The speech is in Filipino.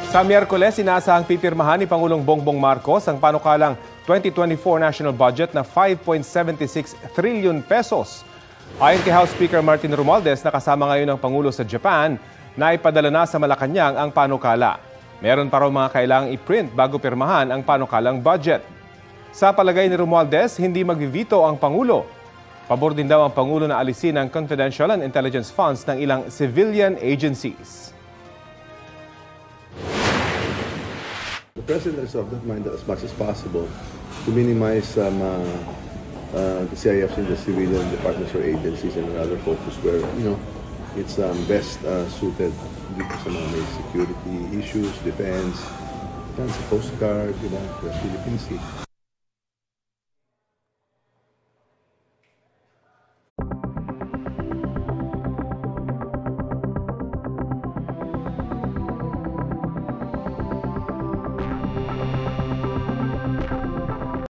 Sa Miyerkules, inaasahang pipirmahan ni Pangulong Bongbong Marcos ang panukalang 2024 national budget na 5.76 trillion pesos. Ayon kay House Speaker Martin Romualdez na kasama ngayon ng Pangulo sa Japan, na ipadala na sa Malacanang ang panukala. Meron pa raw mga kailangang i-print bago pirmahan ang panukalang budget. Sa palagay ni Romualdez, hindi magvivito ang Pangulo. Pabor din daw ang Pangulo na alisin ang confidential and intelligence funds ng ilang civilian agencies. The President is of that mind that as much as possible to minimize the CIFs in the civilian departments or agencies and other focus where, it's best suited dito sa mga may security issues, defense, sa Coast Guard, Philippine Sea.